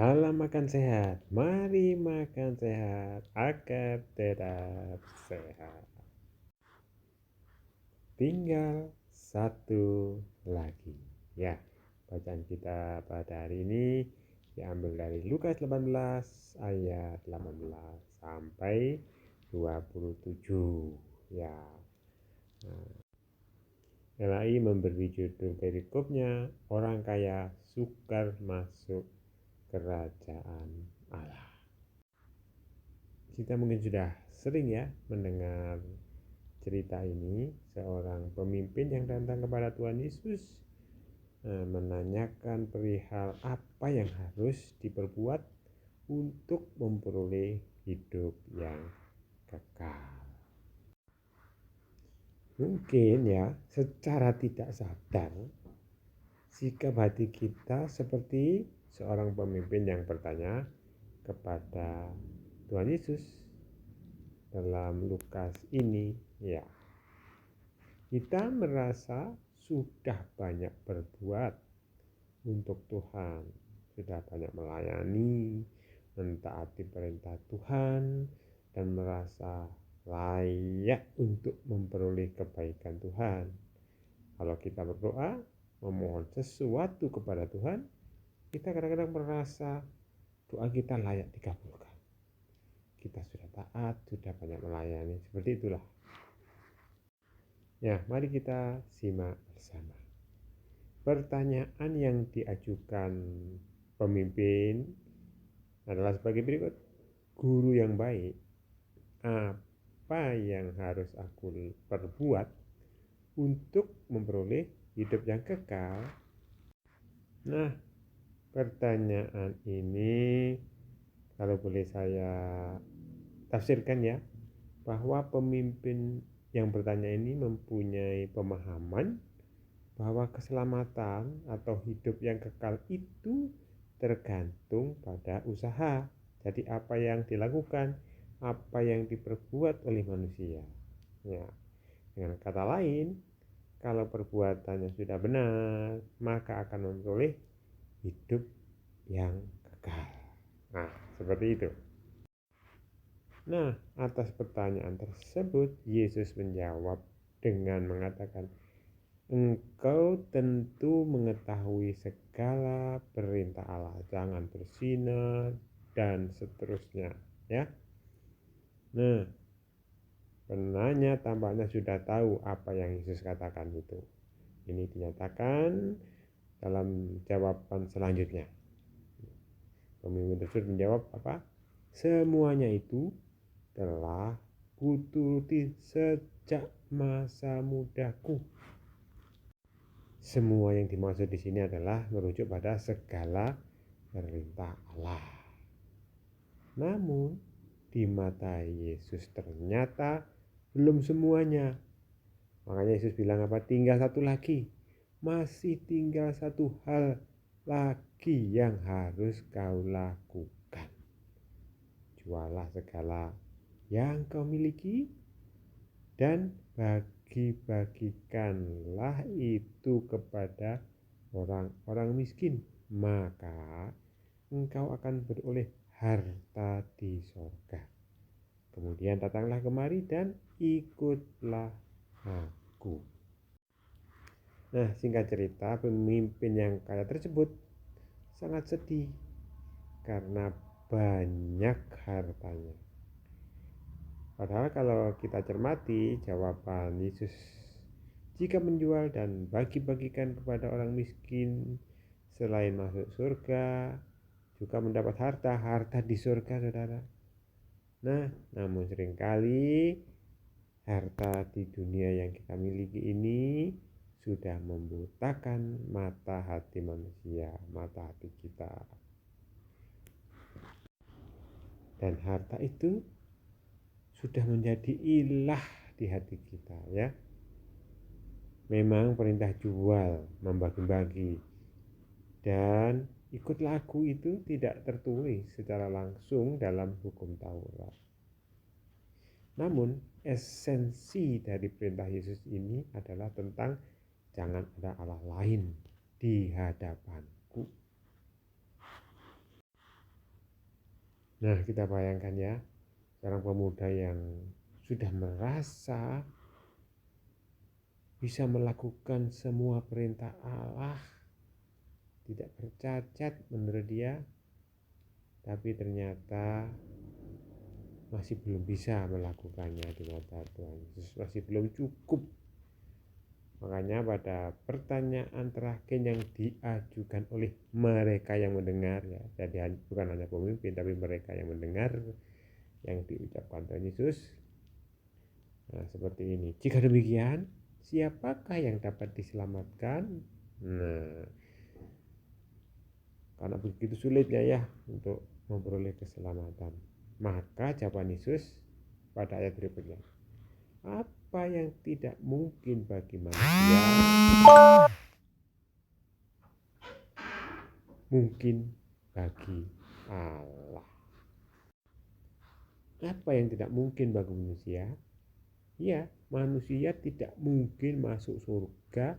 Salam makan sehat, mari makan sehat agar tetap sehat. Tinggal satu lagi. Ya, bacaan kita pada hari ini diambil dari Lukas 18 ayat 18 sampai 27. Ya, LAI memberi judul perikopnya orang kaya sukar masuk kerajaan Allah. Kita mungkin sudah sering ya mendengar cerita ini, seorang pemimpin yang datang kepada Tuhan Yesus menanyakan perihal apa yang harus diperbuat untuk memperoleh hidup yang kekal. Mungkin ya secara tidak sadar sikap hati kita seperti seorang pemimpin yang bertanya kepada Tuhan Yesus dalam Lukas ini. Ya, kita merasa sudah banyak berbuat untuk Tuhan, sudah banyak melayani, mentaati perintah Tuhan, dan merasa layak untuk memperoleh kebaikan Tuhan. Kalau kita berdoa, memohon sesuatu kepada Tuhan, kita kadang-kadang merasa doa kita layak dikabulkan. Kita sudah taat, sudah banyak melayani, seperti itulah. Ya, mari kita simak bersama. Pertanyaan yang diajukan pemimpin adalah sebagai berikut. Guru yang baik, apa yang harus aku perbuat untuk memperoleh hidup yang kekal? Nah, pertanyaan ini kalau boleh saya tafsirkan ya, bahwa pemimpin yang bertanya ini mempunyai pemahaman bahwa keselamatan atau hidup yang kekal itu tergantung pada usaha. Jadi apa yang dilakukan, apa yang diperbuat oleh manusia. Ya, dengan kata lain, kalau perbuatannya sudah benar, maka akan memperoleh hidup yang kekal. Nah, seperti itu. Nah, atas pertanyaan tersebut, Yesus menjawab dengan mengatakan, engkau tentu mengetahui segala perintah Allah, jangan berzina, dan seterusnya. Ya. Nah, penanya tampaknya sudah tahu apa yang Yesus katakan itu. Ini dinyatakan dalam jawaban selanjutnya. Pemimpin tersebut menjawab apa? Semuanya itu telah kuturuti sejak masa mudaku. Semua yang dimaksud di sini adalah merujuk pada segala perintah Allah. Namun di mata Yesus ternyata belum semuanya. Makanya Yesus bilang apa? Tinggal satu lagi. Masih tinggal satu hal lagi yang harus kau lakukan. Jualah segala yang kau miliki dan bagi-bagikanlah itu kepada orang-orang miskin, maka engkau akan beroleh harta di sorga. Kemudian datanglah kemari dan ikutlah aku. Nah, singkat cerita, pemimpin yang kaya tersebut sangat sedih karena banyak hartanya. Padahal kalau kita cermati jawaban Yesus, jika menjual dan bagi-bagikan kepada orang miskin, selain masuk surga, juga mendapat harta di surga, saudara. Nah, namun seringkali harta di dunia yang kita miliki ini sudah membutakan mata hati manusia, mata hati kita. Dan harta itu sudah menjadi ilah di hati kita, ya. Memang perintah jual, membagi-bagi, dan ikutlah aku itu tidak tertulis secara langsung dalam hukum Taurat. Namun esensi dari perintah Yesus ini adalah tentang jangan ada Allah lain di hadapanku. Nah, kita bayangkan ya, seorang pemuda yang sudah merasa bisa melakukan semua perintah Allah, tidak bercacat menurut dia, tapi ternyata masih belum bisa melakukannya di mata Tuhan Yesus, masih belum cukup. Makanya pada pertanyaan terakhir yang diajukan oleh mereka yang mendengar, ya, jadi bukan hanya pemimpin tapi mereka yang mendengar yang diucapkan Tuhan Yesus, nah, seperti ini. Jika demikian, siapakah yang dapat diselamatkan? Nah, karena begitu sulitnya ya untuk memperoleh keselamatan, maka jawaban Yesus pada ayat berikutnya, apa yang tidak mungkin bagi manusia mungkin bagi Allah. Apa yang tidak mungkin bagi manusia? Ya, manusia tidak mungkin masuk surga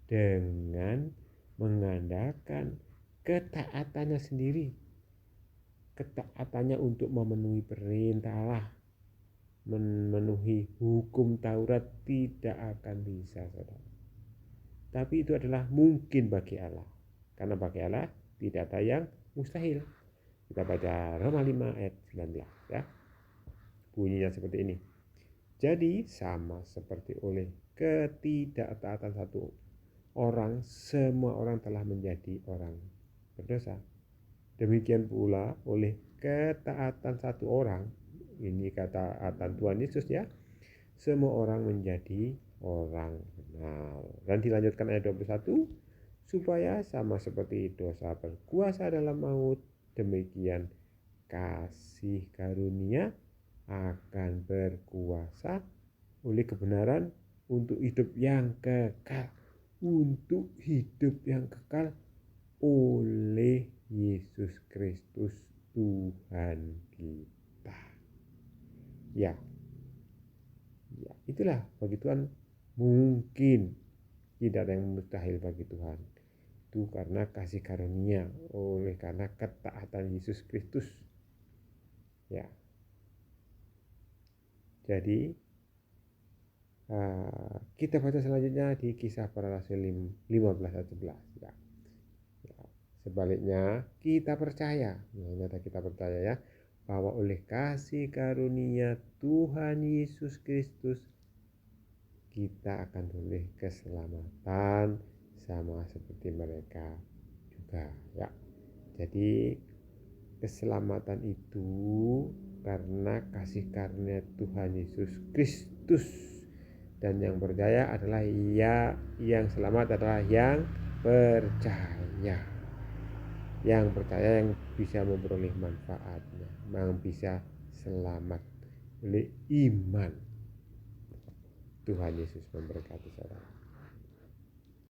dengan mengandalkan ketaatannya sendiri. Ketaatannya untuk memenuhi perintah Allah, memenuhi hukum Taurat tidak akan bisa, saudara. Tapi itu adalah mungkin bagi Allah. Karena bagi Allah tidak ada yang mustahil. Kita baca Roma 5 ayat 19 ya. Bunyinya seperti ini. Jadi sama seperti oleh ketidaktaatan satu orang, semua orang telah menjadi orang berdosa. Demikian pula oleh ketaatan satu orang, ini ketaatan Tuhan Yesus ya, semua orang menjadi orang benar. Dan dilanjutkan ayat 21, supaya sama seperti dosa berkuasa dalam maut, demikian kasih karunia akan berkuasa oleh kebenaran untuk hidup yang kekal, untuk hidup yang kekal oleh Yesus Kristus Tuhan kita. Ya, itulah bagi Tuhan mungkin, tidak ada yang mustahil bagi Tuhan. Itu karena kasih karunia, oleh karena ketaatan Yesus Kristus. Ya. Jadi kita baca selanjutnya di Kisah Para Rasul 15 ayat 11 ya. Sebaliknya kita percaya, ternyata kita percaya ya, bahwa oleh kasih karunia Tuhan Yesus Kristus kita akan boleh keselamatan sama seperti mereka juga ya. Jadi keselamatan itu karena kasih karunia Tuhan Yesus Kristus, dan yang percaya adalah yang selamat adalah yang percaya. Yang percaya yang bisa memperoleh manfaatnya, yang bisa selamat oleh iman. Tuhan Yesus memberkati saudara.